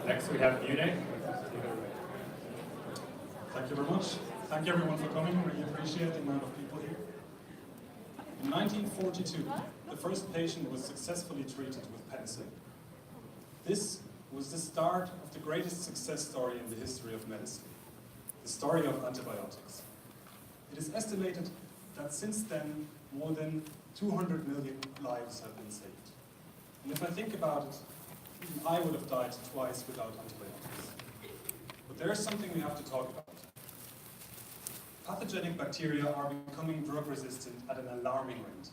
Next we have Munich. Thank you very much. Thank you everyone for coming. Really appreciate the amount of people here. In 1942, the first patient was successfully treated with penicillin. This was the start of the greatest success story in the history of medicine, the story of antibiotics. It is estimated that since then, more than 200 million lives have been saved. And if I think about it, even I would have died twice without antibiotics. But there is something we have to talk about. Pathogenic bacteria are becoming drug resistant at an alarming rate.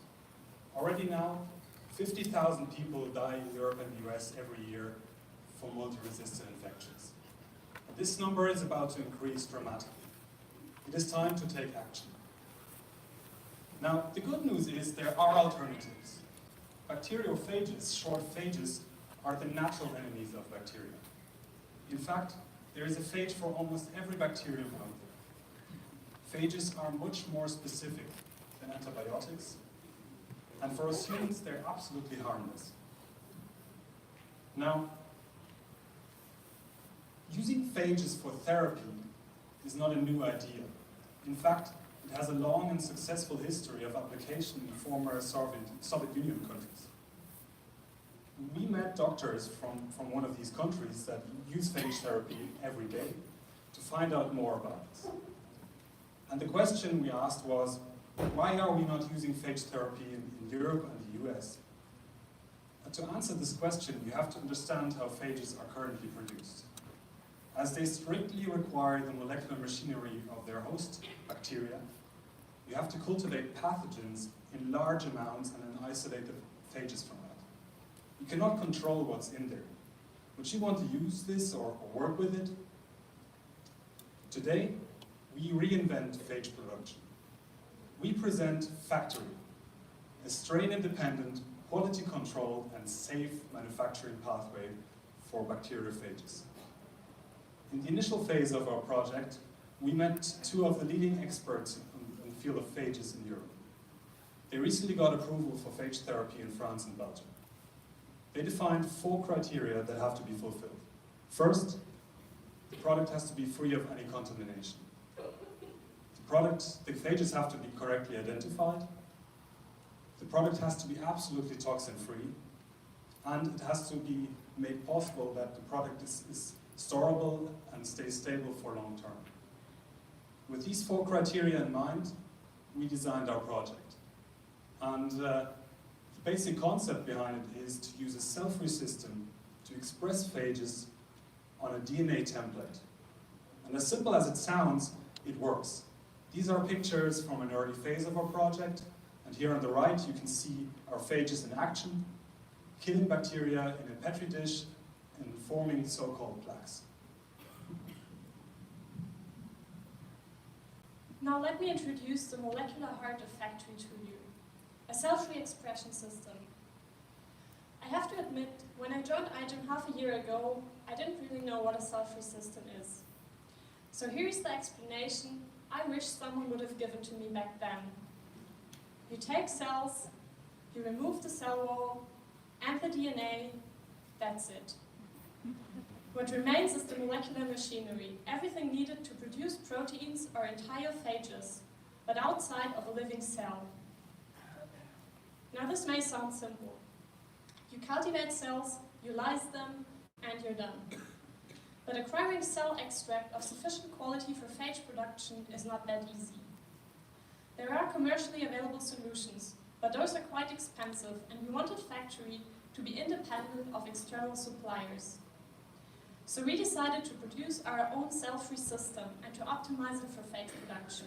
Already now, 50,000 people die in Europe and the US every year for multi-resistant infections. And this number is about to increase dramatically. It is time to take action. Now, the good news is there are alternatives. Bacteriophages, short phages, are the natural enemies of bacteria. In fact, there is a phage for almost every bacterium out there. Phages are much more specific than antibiotics, and for us humans, they're absolutely harmless. Now, using phages for therapy is not a new idea. In fact, it has a long and successful history of application in former Soviet Union countries. We met doctors from one of these countries that use phage therapy every day to find out more about this. And the question we asked was, why are we not using phage therapy in Europe and the US? And to answer this question, you have to understand how phages are currently produced. As they strictly require the molecular machinery of their host bacteria, you have to cultivate pathogens in large amounts and then isolate the phages from that. You cannot control what's in there. Would you want to use this or work with it? Today, we reinvent phage production. We present Factory, a strain-independent, quality-controlled, and safe manufacturing pathway for bacteriophages. In the initial phase of our project, we met two of the leading experts in the field of phages in Europe. They recently got approval for phage therapy in France and Belgium. They defined 4 criteria that have to be fulfilled. First, the product has to be free of any contamination. The phages have to be correctly identified. The product has to be absolutely toxin-free, and it has to be made possible that the product is storable and stays stable for long term. With these 4 criteria in mind, we designed our project. And the basic concept behind it is to use a cell-free system to express phages on a DNA template. And as simple as it sounds, it works. These are pictures from an early phase of our project, and here on the right you can see our phages in action, killing bacteria in a petri dish and forming so-called plaques. Now let me introduce the molecular heart of Factory to you, a cell-free expression system. I have to admit, when I joined iGEM half a year ago, I didn't really know what a cell-free system is. So here's the explanation I wish someone would have given to me back then. You take cells, you remove the cell wall, and the DNA, that's it. What remains is the molecular machinery, everything needed to produce proteins or entire phages, but outside of a living cell. Now this may sound simple. You cultivate cells, you lyse them, and you're done. But acquiring cell extract of sufficient quality for phage production is not that easy. There are commercially available solutions, but those are quite expensive, and we wanted Factory to be independent of external suppliers. So we decided to produce our own cell-free system and to optimize it for phage production.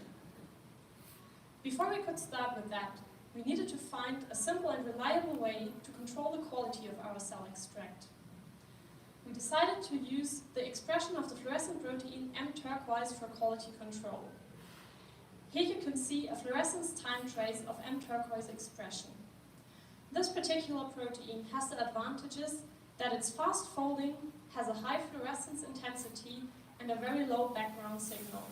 Before we could start with that, we needed to find a simple and reliable way to control the quality of our cell extract. We decided to use the expression of the fluorescent protein M-turquoise for quality control. Here you can see a fluorescence time trace of M-turquoise expression. This particular protein has the advantages that it's fast folding, has a high fluorescence intensity, and a very low background signal.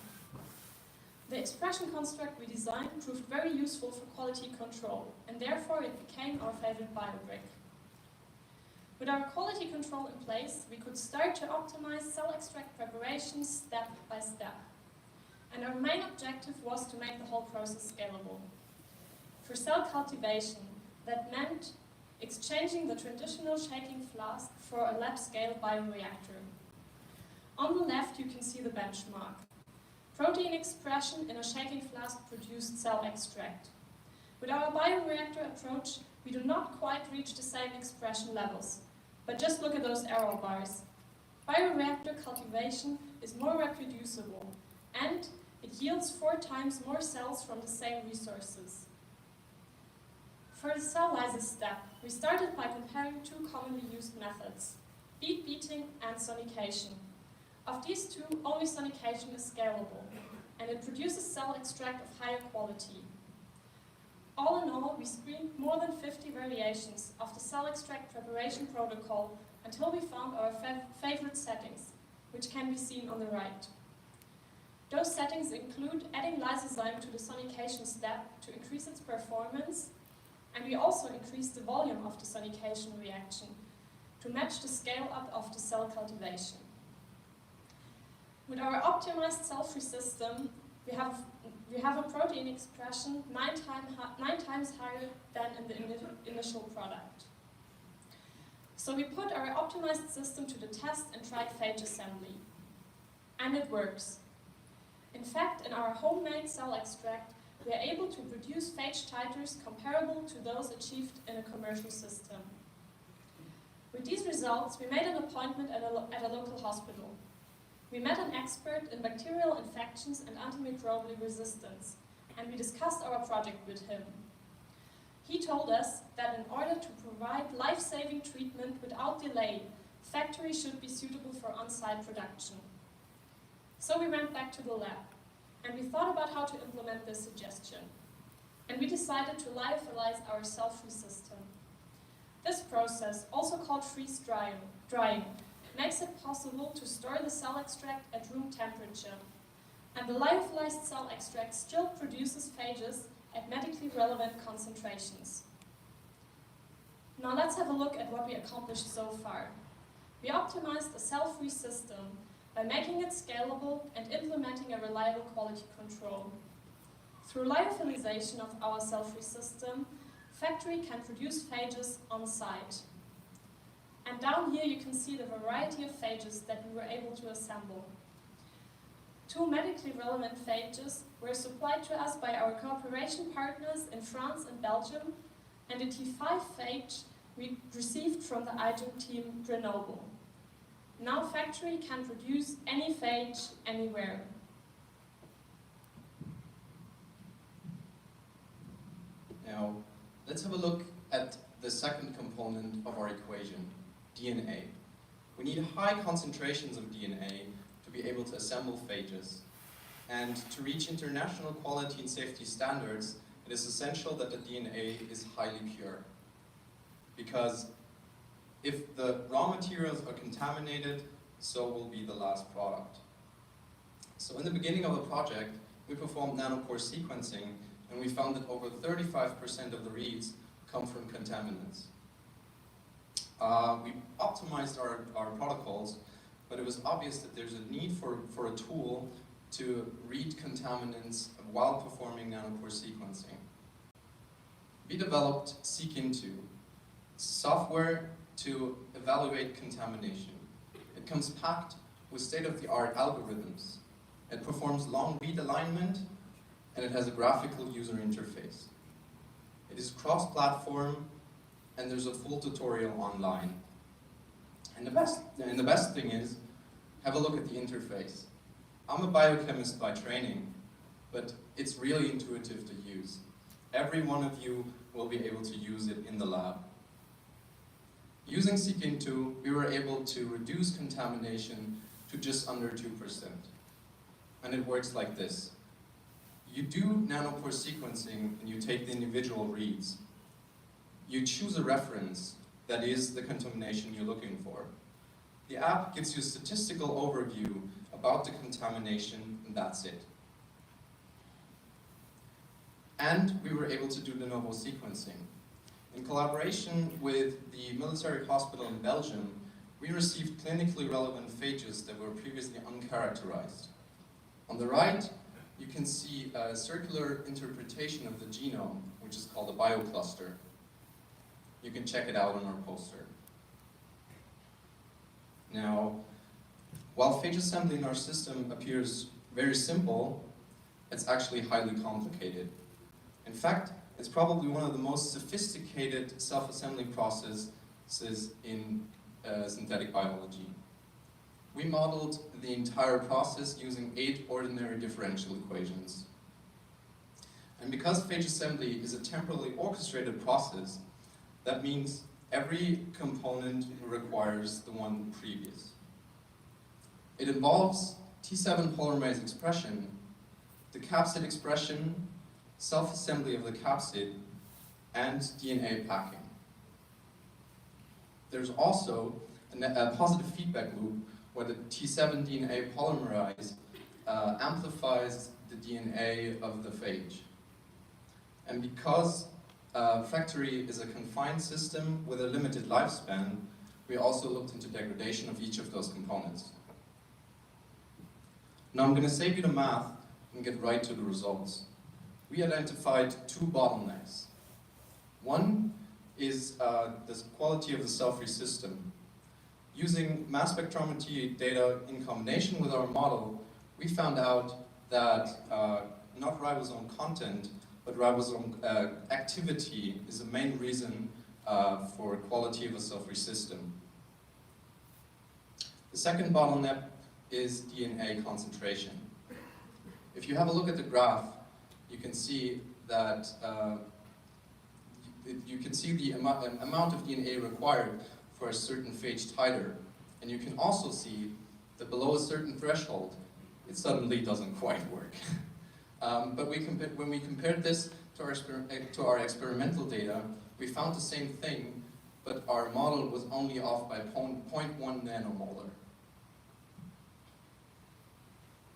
The expression construct we designed proved very useful for quality control, and therefore it became our favorite biobrick. With our quality control in place, we could start to optimize cell extract preparations step by step. And our main objective was to make the whole process scalable. For cell cultivation, that meant exchanging the traditional shaking flask for a lab-scale bioreactor. On the left, you can see the benchmark. Protein expression in a shaking flask produced cell extract. With our bioreactor approach, we do not quite reach the same expression levels, but just look at those arrow bars. Bioreactor cultivation is more reproducible, and it yields 4 times more cells from the same resources. For the cell lysis step, we started by comparing 2 commonly used methods, bead beating and sonication. Of these 2, only sonication is scalable, and it produces cell extract of higher quality. All in all, we screened more than 50 variations of the cell extract preparation protocol until we found our favorite settings, which can be seen on the right. Those settings include adding lysozyme to the sonication step to increase its performance, and we also increased the volume of the sonication reaction to match the scale up of the cell cultivation. With our optimized cell-free system, we have a protein expression 9 times higher than in the initial product. So we put our optimized system to the test and tried phage assembly. And it works. In fact, in our homemade cell extract, we are able to produce phage titers comparable to those achieved in a commercial system. With these results, we made an appointment at a local hospital. We met an expert in bacterial infections and antimicrobial resistance, and we discussed our project with him. He told us that in order to provide life-saving treatment without delay, factory should be suitable for on-site production. So we went back to the lab, and we thought about how to implement this suggestion. And we decided to lyophilize our cell-free system. This process, also called freeze drying, makes it possible to store the cell extract at room temperature. And the lyophilized cell extract still produces phages at medically relevant concentrations. Now let's have a look at what we accomplished so far. We optimized a cell-free system by making it scalable and implementing a reliable quality control. Through lyophilization of our cell-free system, factory can produce phages on site. And down here you can see the variety of phages that we were able to assemble. 2 medically relevant phages were supplied to us by our cooperation partners in France and Belgium, and the T5 phage we received from the iGEM team Grenoble. Now factory can produce any phage anywhere. Now, let's have a look at the second component of our equation, DNA. We need high concentrations of DNA to be able to assemble phages. And to reach international quality and safety standards, it is essential that the DNA is highly pure. Because if the raw materials are contaminated, so will be the last product. So in the beginning of the project, we performed nanopore sequencing, and we found that over 35% of the reads come from contaminants. We optimized our protocols, but it was obvious that there's a need for a tool to read contaminants while performing nanopore sequencing. We developed Seq-Into, software to evaluate contamination. It comes packed with state-of-the-art algorithms. It performs long read alignment, and it has a graphical user interface. It is cross-platform, and there's a full tutorial online. And the best thing is, have a look at the interface. I'm a biochemist by training, but it's really intuitive to use. Every one of you will be able to use it in the lab. Using Seq-Into, we were able to reduce contamination to just under 2%. And it works like this. You do nanopore sequencing and you take the individual reads. You choose a reference that is the contamination you're looking for. The app gives you a statistical overview about the contamination, and that's it. And we were able to do de novo sequencing. In collaboration with the military hospital in Belgium, we received clinically relevant phages that were previously uncharacterized. On the right, you can see a circular interpretation of the genome, which is called a biocluster. You can check it out on our poster. Now, while phage assembly in our system appears very simple, it's actually highly complicated. In fact, it's probably one of the most sophisticated self-assembling processes in synthetic biology. We modeled the entire process using 8 ordinary differential equations. And because phage assembly is a temporally orchestrated process, that means every component requires the one previous. It involves T7 polymerase expression, the capsid expression, self-assembly of the capsid, and DNA packing. There's also a positive feedback loop where the T7 DNA polymerase amplifies the DNA of the phage. And because factory is a confined system with a limited lifespan, we also looked into degradation of each of those components. Now I'm going to save you the math and get right to the results. We identified 2 bottlenecks. One is the quality of the cell-free system. Using mass spectrometry data in combination with our model, we found out that not ribosome content, but ribosome activity is the main reason for quality of a cell-free system. The second bottleneck is DNA concentration. If you have a look at the graph, you can see that the amount of DNA required for a certain phage titer, and you can also see that below a certain threshold, it suddenly doesn't quite work. But when we compared this to our experimental data, we found the same thing, but our model was only off by 0.1 nanomolar.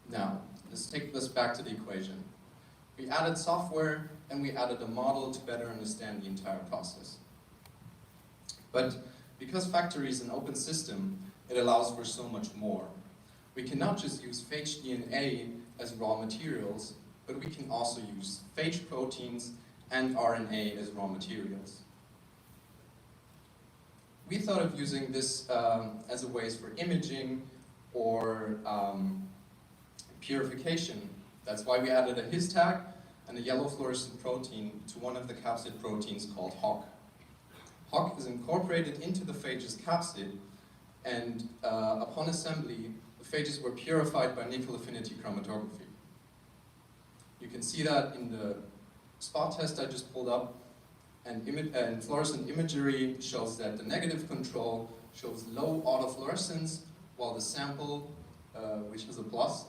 Now, let's take this back to the equation. We added software and we added a model to better understand the entire process. But because factory is an open system, it allows for so much more. We cannot just use phage DNA as raw materials, but we can also use phage proteins and RNA as raw materials. We thought of using this as a ways for imaging or purification. That's why we added a his tag and a yellow fluorescent protein to one of the capsid proteins called HOC. HOC is incorporated into the phage's capsid, and upon assembly, the phages were purified by nickel affinity chromatography. You can see that in the spot test I just pulled up, and fluorescent imagery shows that the negative control shows low autofluorescence, while the sample, which has a plus,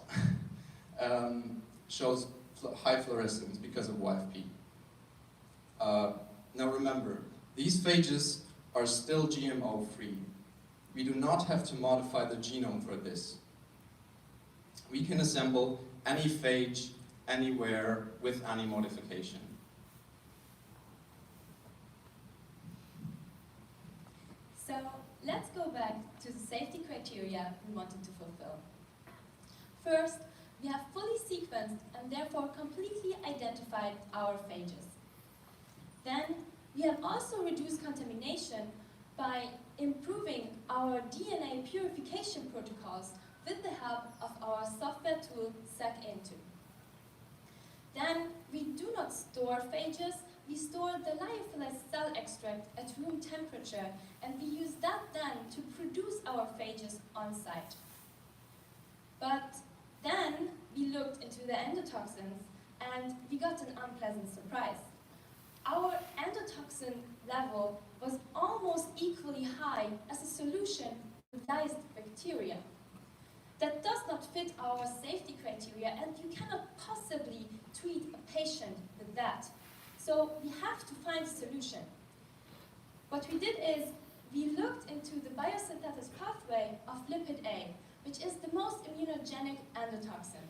shows high fluorescence because of YFP. Now remember, these phages are still GMO-free. We do not have to modify the genome for this. We can assemble any phage, anywhere, with any modification. So let's go back to the safety criteria we wanted to fulfill. First, we have fully sequenced and therefore completely identified our phages. Then, we have also reduced contamination by improving our DNA purification protocols with the help of our software tool SecInto. Then, we do not store phages, we store the lyophilized cell extract at room temperature, and we use that then to produce our phages on site. But then we looked into the endotoxins and we got an unpleasant surprise. Our endotoxin level was almost equally high as a solution with lysed bacteria. That does not fit our safety criteria, and you cannot possibly treat a patient with that. So we have to find a solution. What we did is we looked into the biosynthesis pathway of lipid A, which is the most immunogenic endotoxin.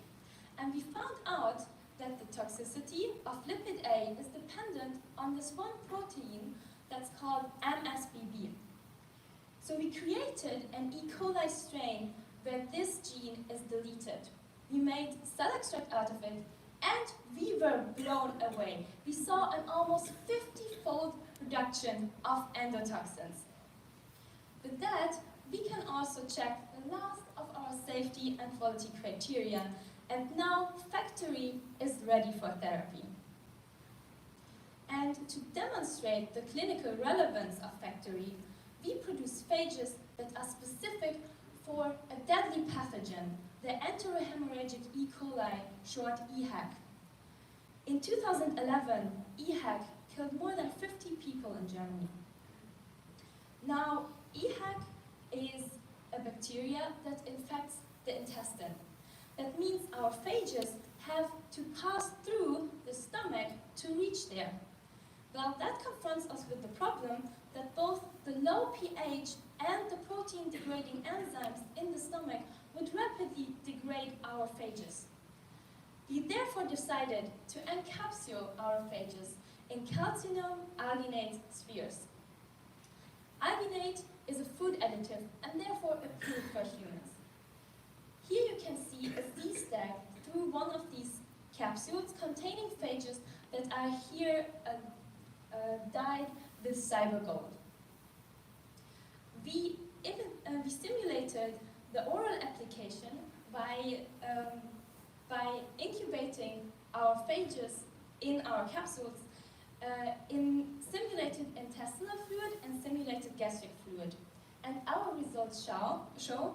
And we found out that the toxicity of lipid A is dependent on this one protein that's called MSBB. So we created an E. coli strain where this gene is deleted. We made cell extract out of it, and we were blown away. We saw an almost 50-fold reduction of endotoxins. With that, we can also check the last of our safety and quality criteria, and now Factory is ready for therapy. And to demonstrate the clinical relevance of Factory, we produce phages that are specific for a deadly pathogen, the enterohemorrhagic E. coli, short EHEC. In 2011, EHEC killed more than 50 people in Germany. Now, EHEC is a bacteria that infects the intestine. That means our phages have to pass through the stomach to reach there. Well, that confronts us with the problem that both the low pH and the protein-degrading enzymes in the stomach would rapidly degrade our phages. We therefore decided to encapsulate our phages in calcinum alginate spheres. Alginate is a food additive and therefore approved for humans. Here you can see a Z-stack through one of these capsules containing phages that are here dyed with cyber gold. We stimulated the oral application by incubating our phages in our capsules in simulated intestinal fluid and simulated gastric fluid. And our results show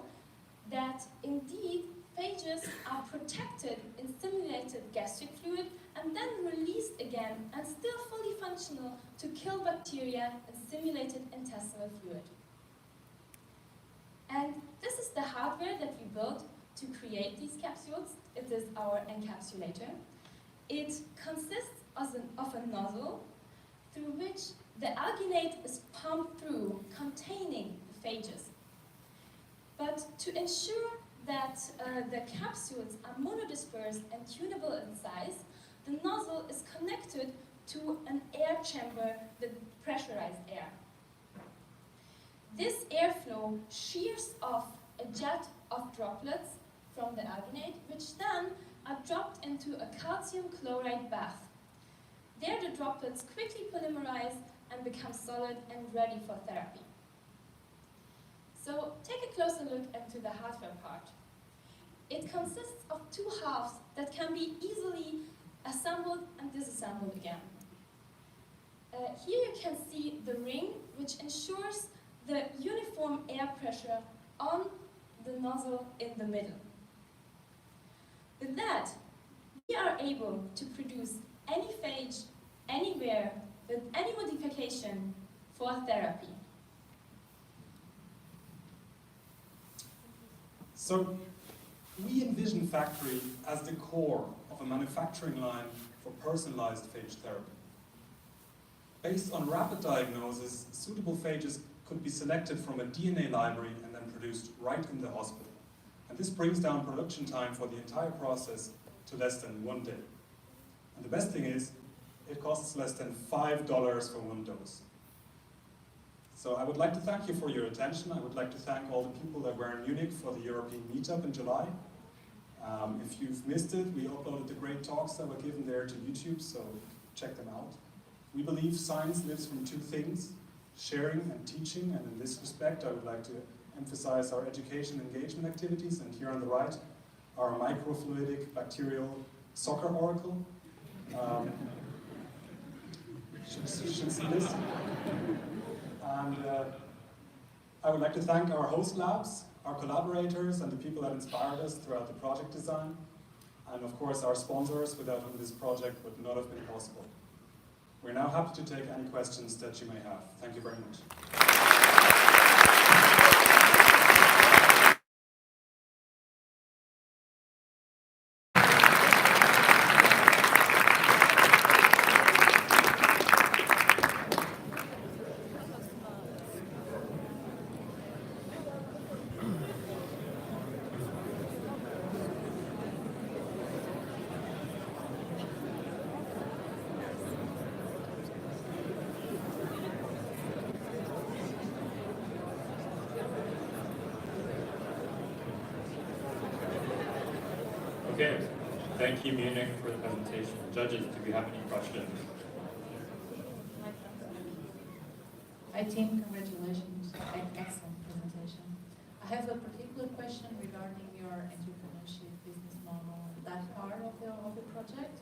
that indeed phages are protected in simulated gastric fluid and then released again and still fully functional to kill bacteria in simulated intestinal fluid. And this is the hardware that we built to create these capsules. It is our encapsulator. It consists of a nozzle through which the alginate is pumped through, containing the phages. But to ensure that the capsules are monodispersed and tunable in size, the nozzle is connected to an air chamber with pressurized air. This airflow shears off a jet of droplets from the alginate, which then are dropped into a calcium chloride bath. There the droplets quickly polymerize and become solid and ready for therapy. So take a closer look into the hardware part. It consists of two halves that can be easily assembled and disassembled again. Here you can see the ring, which ensures the uniform air pressure on the nozzle in the middle. With that, we are able to produce any phage, anywhere, with any modification for therapy. So, we envision Factory as the core of a manufacturing line for personalized phage therapy. Based on rapid diagnosis, suitable phages could be selected from a DNA library and then produced right in the hospital. And this brings down production time for the entire process to less than 1 day. And the best thing is, it costs less than $5 for one dose. So I would like to thank you for your attention. I would like to thank all the people that were in Munich for the European meetup in July. If you've missed it, we uploaded the great talks that were given there to YouTube, so check them out. We believe science lives from two things, sharing and teaching, and in this respect I would like to emphasize our education engagement activities, and here on the right, our microfluidic bacterial soccer oracle. Should see this. And I would like to thank our host labs, our collaborators, and the people that inspired us throughout the project design, and of course our sponsors, without whom this project would not have been possible. We're now happy to take any questions that you may have. Thank you very much. Okay, thank you Munich for the presentation. Judges, do we have any questions? Hi team, congratulations. Excellent presentation. I have a particular question regarding your entrepreneurship business model, that part of the project.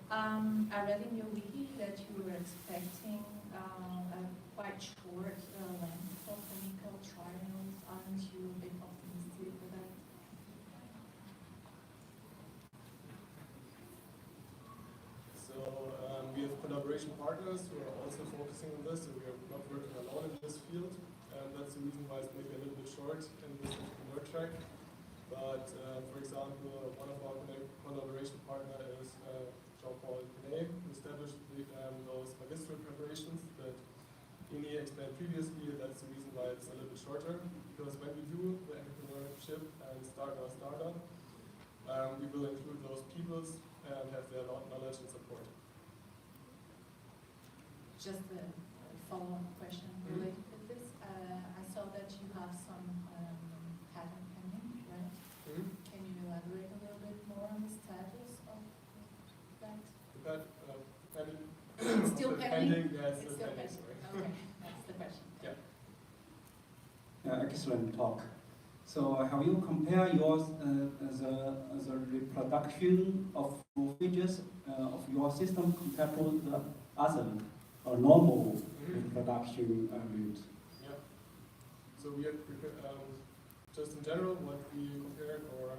I read in your wiki that you were expecting a quite short length of clinical trials. Aren't you a bit optimistic with that? So we have collaboration partners who are also focusing on this, so we are not working alone in this field. And that's the reason why it's maybe a little bit short in this entrepreneur track. But for example, one of our collaboration partner is Jean-Paul, who established those magistral preparations that Ini explained previously. That's the reason why it's a little bit shorter, because when we do the entrepreneurship and start our startup, we will include those peoples and have their knowledge and support. Just a follow-up question related to this. I saw that you have some patent pending, right? Can you elaborate a little bit more on the status of that? The patent It's still pending? Yes, It's still pending. Okay, that's the question. Yeah. Excellent talk. So have you compared yours as a reproduction of phages of your system compared to the other normal reproduction rate? Yeah. So we have just in general what we compared, or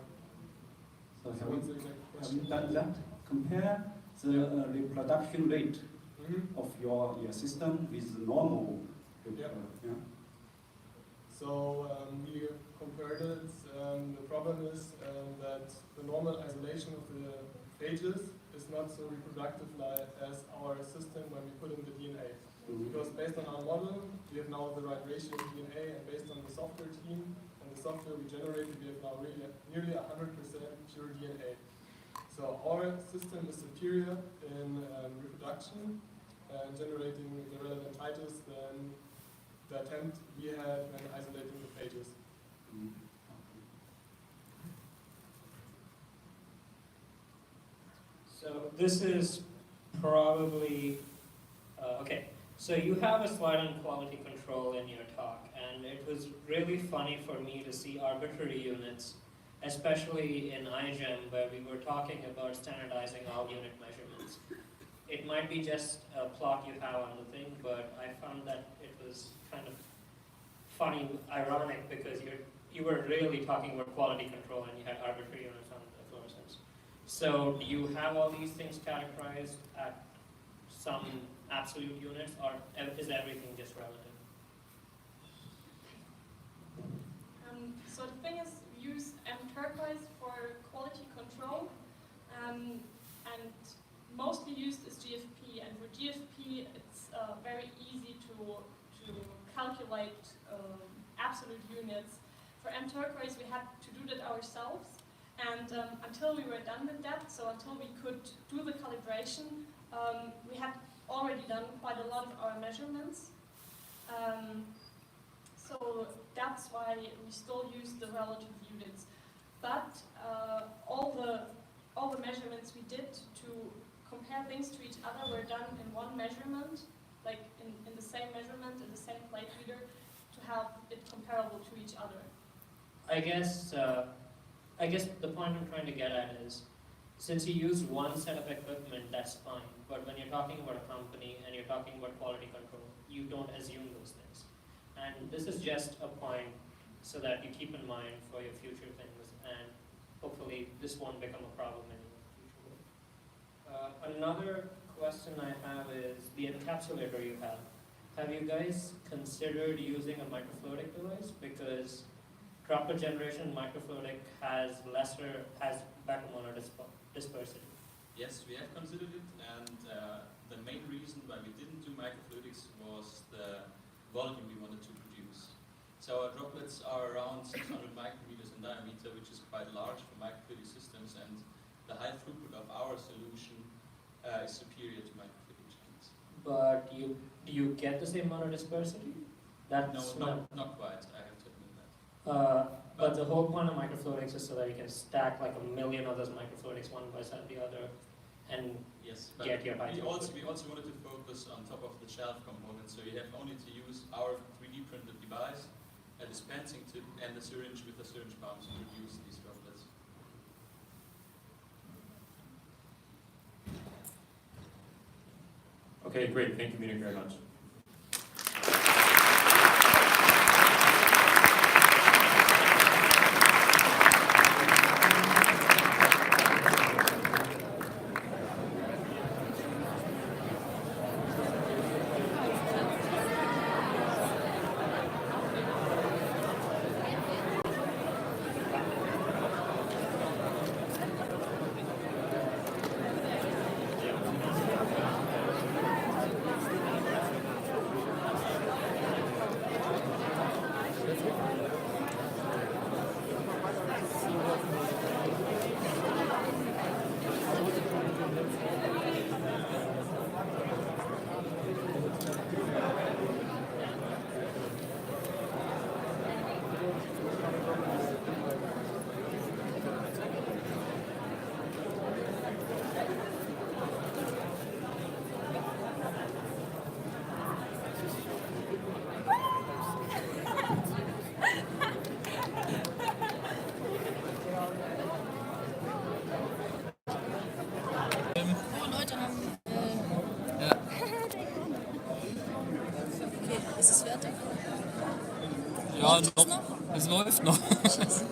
So so what's the exact have question? you done that? Compare the reproduction rate of your system with the normal. Yeah. Yeah. So we compared it. The problem is that the normal isolation of the phages is not so reproductive as our system when we put in the DNA. Because based on our model, we have now the right ratio of DNA, and based on the software team and the software we generated, we have now really nearly 100% pure DNA. So our system is superior in reproduction and generating the relevant titles than the attempt we had when isolating the phages. So this is probably, okay, so you have a slide on quality control in your talk, and it was really funny for me to see arbitrary units, especially in iGEM, where we were talking about standardizing all unit measurements. It might be just a plot you have on the thing, but I found that it was kind of funny, ironic, because you were really talking about quality control and you had arbitrary units on the fluorescence. So do you have all these things categorized at some absolute units, or is everything just relative? So the thing is, we use turquoise for quality control, and mostly used is GFP. And for GFP, it's very easy to calculate absolute units. For turquoise, we had to do that ourselves. And until we were done with that, so until we could do the calibration, we had already done quite a lot of our measurements. So that's why we still use the relative units. But all the measurements we did to compare things to each other were done in one measurement, like in the same measurement, in the same plate reader, to have it comparable to each other. I guess the point I'm trying to get at is, since you use one set of equipment, that's fine. But when you're talking about a company and you're talking about quality control, you don't assume those things. And this is just a point so that you keep in mind for your future things, and hopefully this won't become a problem in your future work. Another question I have is the encapsulator you have. Have you guys considered using a microfluidic device? Because droplet generation microfluidic has better monodispersity. Yes, we have considered it, and the main reason why we didn't do microfluidics was the volume we wanted to produce. So our droplets are around 600 micrometers in diameter, which is quite large for microfluidic systems, and the high throughput of our solution is superior to microfluidic chains. But do you get the same monodispersity? No, not quite, I have to admit that. But the whole point of microfluidics is so that you can stack like a million of those microfluidics one beside the other and Yes, but get your high we throughput. also wanted to focus on top of the shelf component, so you have only to use our 3D printed device, a dispensing tip, and a syringe with a syringe pump to produce these droplets. Okay, great. Thank you, Munich, very much. Ist es fertig? Ja, Läuft es noch? Es läuft noch. Scheiße.